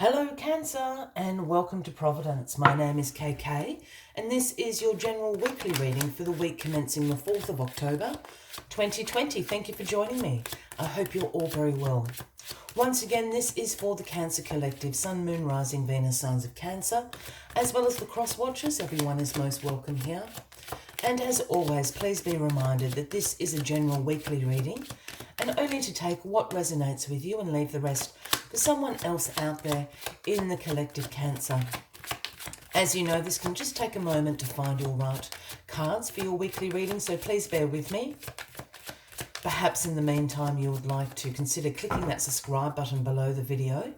Hello Cancer and welcome to Providence. My name is KK and this is your general weekly reading for the week commencing the 4th of October 2020. Thank you for joining me. I hope you're all very well. Once again, this is for the Cancer Collective, Sun, Moon, Rising, Venus, signs of Cancer, as well as the cross watchers. Everyone is most welcome here. And as always, please be reminded that this is a general weekly reading and only to take what resonates with you and leave the rest for someone else out there in the collective Cancer. As you know, this can just take a moment to find your right cards for your weekly reading, so please bear with me. Perhaps in the meantime you would like to consider clicking that subscribe button below the video,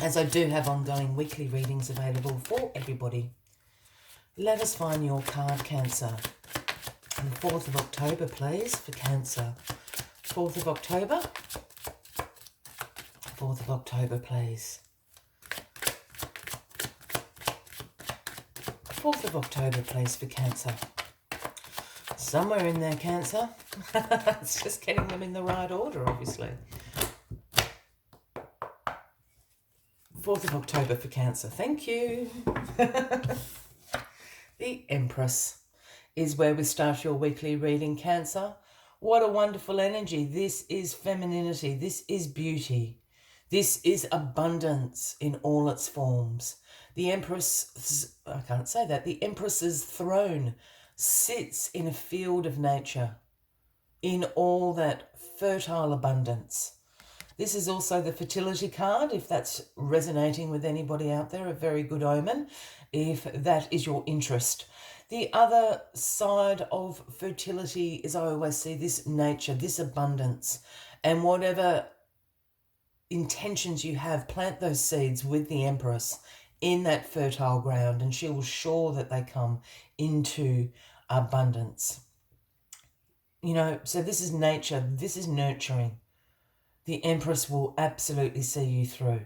as I do have ongoing weekly readings available for everybody. Let us find your card, Cancer. And 4th of October, please, for Cancer. 4th of October. 4th of October, please. 4th of October, please, for Cancer. Somewhere in there, Cancer. It's just getting them in the right order, obviously. 4th of October for Cancer. Thank you. The Empress is where we start your weekly reading, Cancer. What a wonderful energy. This is femininity. This is beauty. This is abundance in all its forms. The Empress, I can't say that, the Empress's throne sits in a field of nature in all that fertile abundance. This is also the fertility card, if that's resonating with anybody out there, a very good omen, if that is your interest. The other side of fertility is I always see this nature, this abundance, and whatever intentions you have, plant those seeds with the Empress in that fertile ground and she will ensure that they come into abundance. You know, so this is nature, this is nurturing. The Empress will absolutely see you through.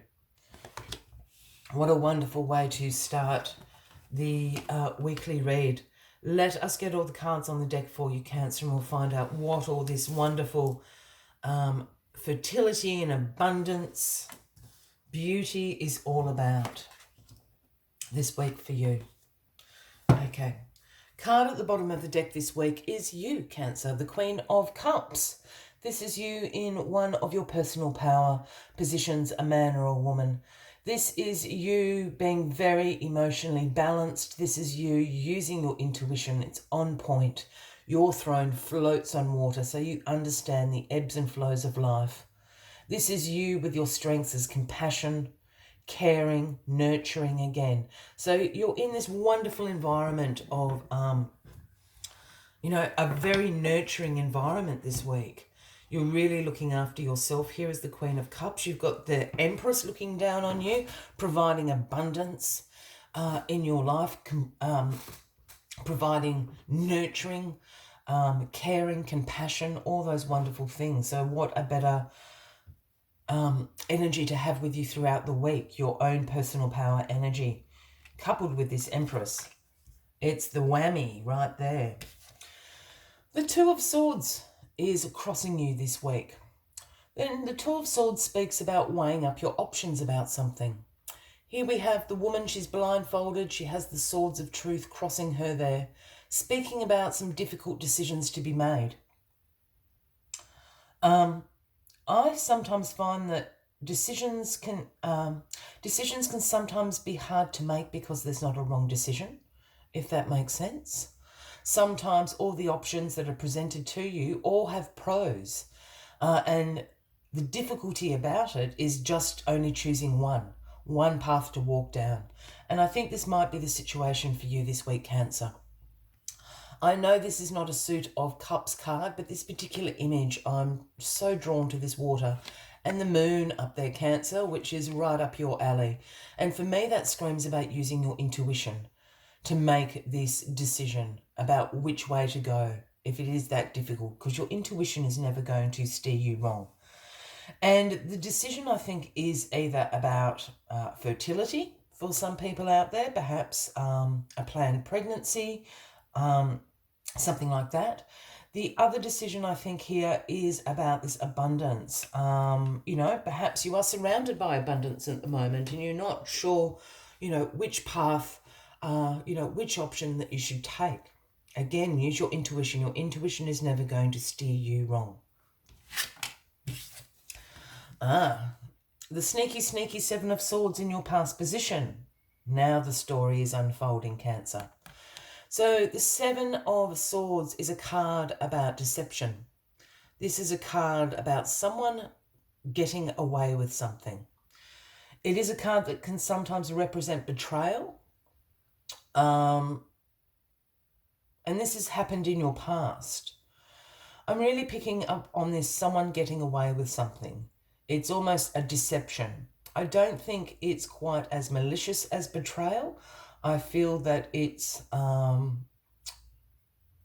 What a wonderful way to start the weekly read. Let us get all the cards on the deck for you, Cancer, and we'll find out what all this wonderful fertility and abundance, beauty is all about this week for you. Okay. Card at the bottom of the deck this week is you, Cancer, the Queen of Cups. This is you in one of your personal power positions, a man or a woman. This is you being very emotionally balanced. This is you using your intuition. It's on point. Your throne floats on water, so you understand the ebbs and flows of life. This is you with your strengths as compassion, caring, nurturing again. So you're in this wonderful environment of, a very nurturing environment this week. You're really looking after yourself. Here is the Queen of Cups. You've got the Empress looking down on you, providing abundance in your life, providing nurturing, caring, compassion, all those wonderful things. So what a better energy to have with you throughout the week, your own personal power energy, coupled with this Empress. It's the whammy right there. The Two of Swords is crossing you this week. Then the Two of Swords speaks about weighing up your options about something. Here we have the woman, she's blindfolded, she has the swords of truth crossing her there, speaking about some difficult decisions to be made. I sometimes find that decisions can sometimes be hard to make because there's not a wrong decision, if that makes sense. Sometimes all the options that are presented to you all have pros, and the difficulty about it is just only choosing one path to walk down. And I think this might be the situation for you this week, Cancer. I know this is not a Suit of Cups card, but this particular image, I'm so drawn to this water and the moon up there, Cancer, which is right up your alley. And for me, that screams about using your intuition to make this decision about which way to go if it is that difficult, because your intuition is never going to steer you wrong. And the decision, I think, is either about fertility for some people out there, perhaps a planned pregnancy, something like that. The other decision I think here is about this abundance. You know, perhaps you are surrounded by abundance at the moment and you're not sure, you know, which path, you know, which option that you should take. Again, use your intuition. Your intuition is never going to steer you wrong. The sneaky, sneaky Seven of Swords in your past position. Now the story is unfolding, Cancer. So the Seven of Swords is a card about deception. This is a card about someone getting away with something. It is a card that can sometimes represent betrayal. And this has happened in your past. I'm really picking up on this, someone getting away with something. It's almost a deception. I don't think it's quite as malicious as betrayal. I feel that it's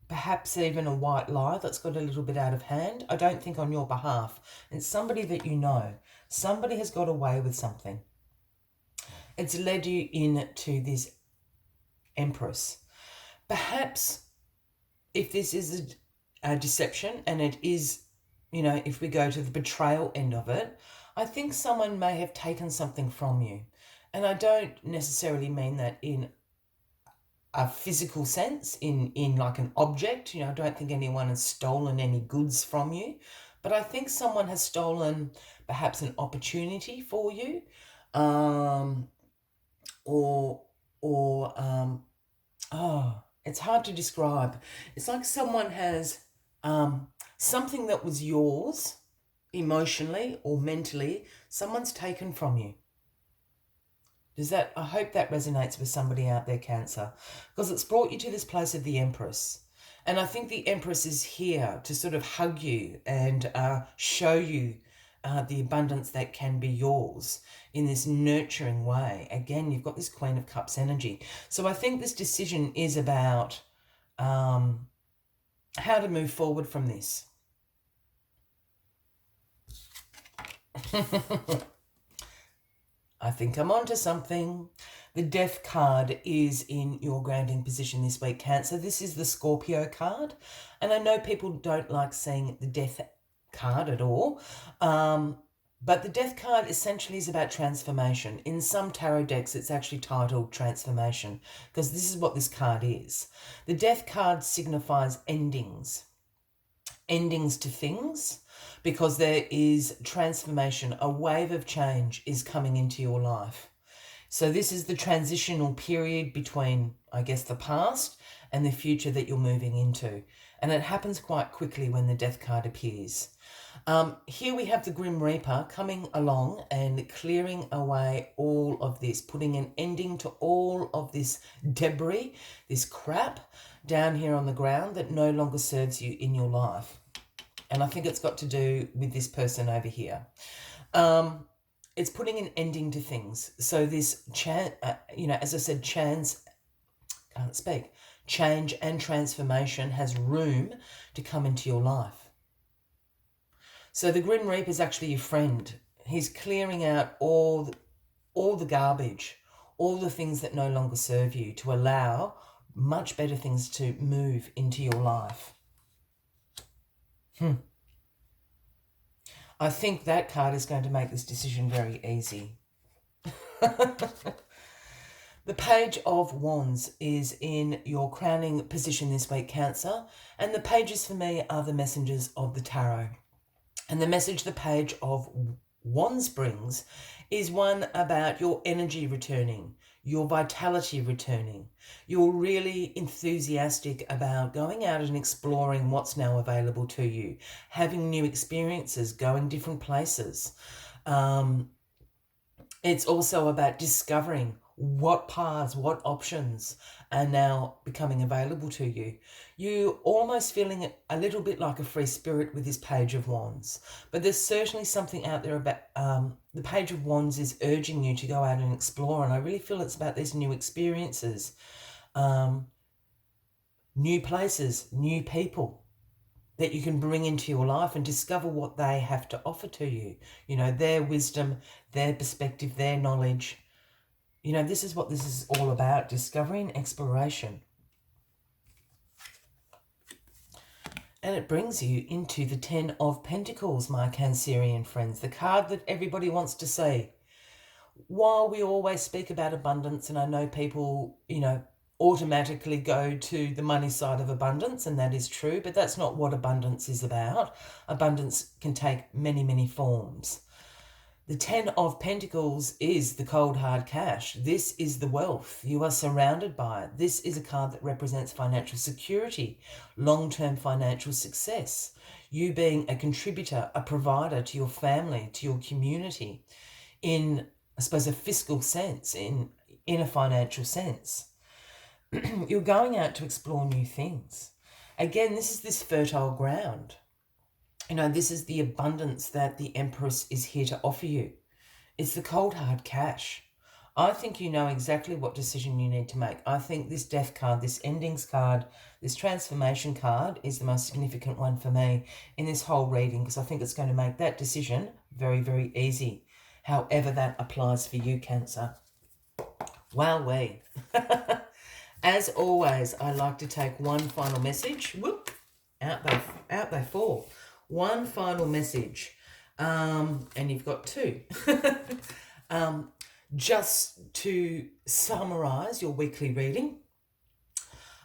perhaps even a white lie that's got a little bit out of hand. I don't think on your behalf. It's somebody that you know. Somebody has got away with something. It's led you into this Empress. Perhaps if this is a deception and it is, you know, if we go to the betrayal end of it, I think someone may have taken something from you. And I don't necessarily mean that in a physical sense, in like an object. You know, I don't think anyone has stolen any goods from you, but I think someone has stolen perhaps an opportunity for you, it's hard to describe. It's like someone has something that was yours emotionally or mentally, someone's taken from you. I hope that resonates with somebody out there, Cancer, because it's brought you to this place of the Empress. And I think the Empress is here to sort of hug you and show you the abundance that can be yours in this nurturing way. Again, you've got this Queen of Cups energy. So I think this decision is about how to move forward from this. I think I'm onto something. The Death card is in your grounding position this week, Cancer. This is the Scorpio card. And I know people don't like seeing the Death card at all. But the Death card essentially is about transformation. In some tarot decks, it's actually titled Transformation, because this is what this card is. The Death card signifies endings. Endings to things, because there is transformation. A wave of change is coming into your life. So this is the transitional period between, I guess, the past and the future that you're moving into. And it happens quite quickly when the Death card appears. Here we have the Grim Reaper coming along and clearing away all of this, putting an ending to all of this debris, this crap down here on the ground that no longer serves you in your life. And I think it's got to do with this person over here. It's putting an ending to things. So this, as I said, change and transformation has room to come into your life. So the Grim Reaper is actually your friend. He's clearing out all the garbage, all the things that no longer serve you, to allow much better things to move into your life. I think that card is going to make this decision very easy. The Page of Wands is in your crowning position this week, Cancer. And the pages for me are the messengers of the tarot. And the message the Page of Wands brings is one about your energy returning, your vitality returning. You're really enthusiastic about going out and exploring what's now available to you, having new experiences, going different places. It's also about discovering what paths, what options are now becoming available to you. You almost feeling a little bit like a free spirit with this Page of Wands. But there's certainly something out there about the Page of Wands is urging you to go out and explore. And I really feel it's about these new experiences, new places, new people that you can bring into your life and discover what they have to offer to you. You know, their wisdom, their perspective, their knowledge. You know, this is what this is all about, discovery and exploration. And it brings you into the 10 of Pentacles, my Cancerian friends, the card that everybody wants to see. While we always speak about abundance, and I know people, automatically go to the money side of abundance, and that is true, but that's not what abundance is about. Abundance can take many, many forms. The 10 of Pentacles is the cold hard cash. This is the wealth. You are surrounded by it. This is a card that represents financial security, long-term financial success. You being a contributor, a provider to your family, to your community, in, I suppose, a fiscal sense, in a financial sense. You're going out to explore new things. Again, this is this fertile ground. This is the abundance that the Empress is here to offer you. It's the cold hard cash. I think you know exactly what decision you need to make. I think this death card, this endings card, this transformation card is the most significant one for me in this whole reading, because I think it's going to make that decision very, very easy. However that applies for you, Cancer. Wowee. As always, I like to take one final message. Whoop, out they fall. One final message, and you've got two. Just to summarize your weekly reading.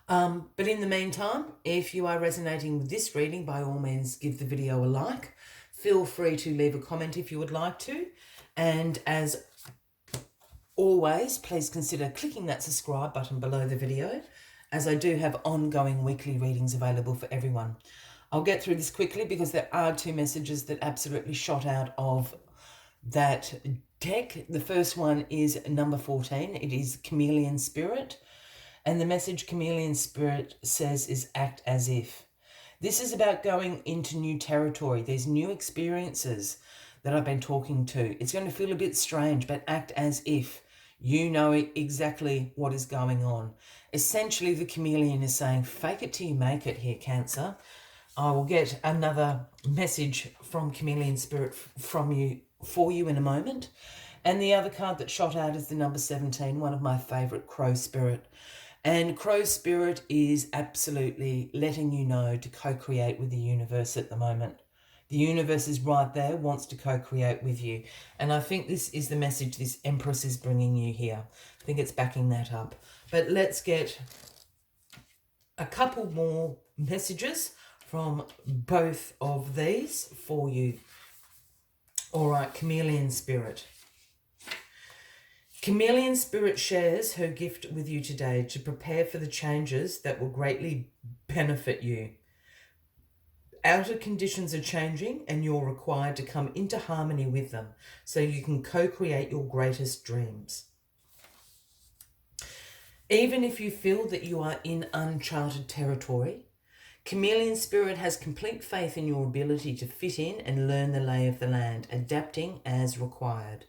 But in the meantime, if you are resonating with this reading, by all means, give the video a like. Feel free to leave a comment if you would like to. And as always, please consider clicking that subscribe button below the video, as I do have ongoing weekly readings available for everyone. I'll get through this quickly because there are two messages that absolutely shot out of that deck. The first one is number 14. It is Chameleon Spirit. And the message Chameleon Spirit says is act as if. This is about going into new territory. There's new experiences that I've been talking to. It's going to feel a bit strange, but act as if you know exactly what is going on. Essentially, the chameleon is saying, fake it till you make it here, Cancer. I will get another message from Chameleon Spirit for you in a moment. And the other card that shot out is the number 17, one of my favourite, Crow Spirit. And Crow Spirit is absolutely letting you know to co-create with the universe at the moment. The universe is right there, wants to co-create with you. And I think this is the message this Empress is bringing you here. I think it's backing that up. But let's get a couple more messages from both of these for you. All right, Chameleon Spirit. Chameleon Spirit shares her gift with you today to prepare for the changes that will greatly benefit you. Outer conditions are changing and you're required to come into harmony with them so you can co-create your greatest dreams. Even if you feel that you are in uncharted territory, Chameleon Spirit has complete faith in your ability to fit in and learn the lay of the land, adapting as required.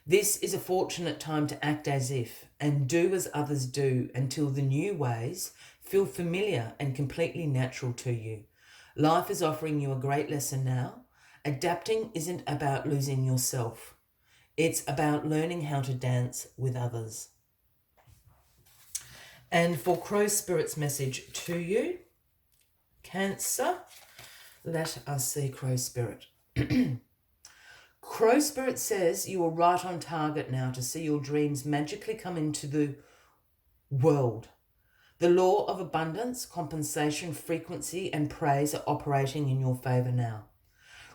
This is a fortunate time to act as if and do as others do until the new ways feel familiar and completely natural to you. Life is offering you a great lesson now. Adapting isn't about losing yourself. It's about learning how to dance with others. And for Crow Spirit's message to you, Cancer, let us see Crow Spirit. Crow Spirit says you are right on target now to see your dreams magically come into the world. The law of abundance, compensation, frequency, and praise are operating in your favour now.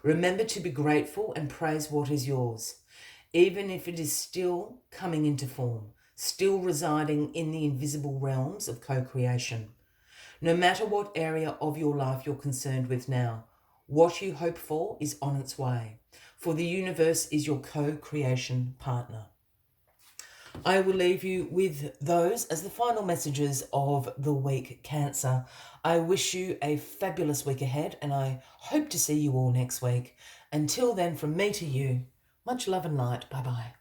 Remember to be grateful and praise what is yours, even if it is still coming into form, still residing in the invisible realms of co-creation. No matter what area of your life you're concerned with now, what you hope for is on its way, for the universe is your co-creation partner. I will leave you with those as the final messages of the week, Cancer. I wish you a fabulous week ahead, and I hope to see you all next week. Until then, from me to you, much love and light. Bye-bye.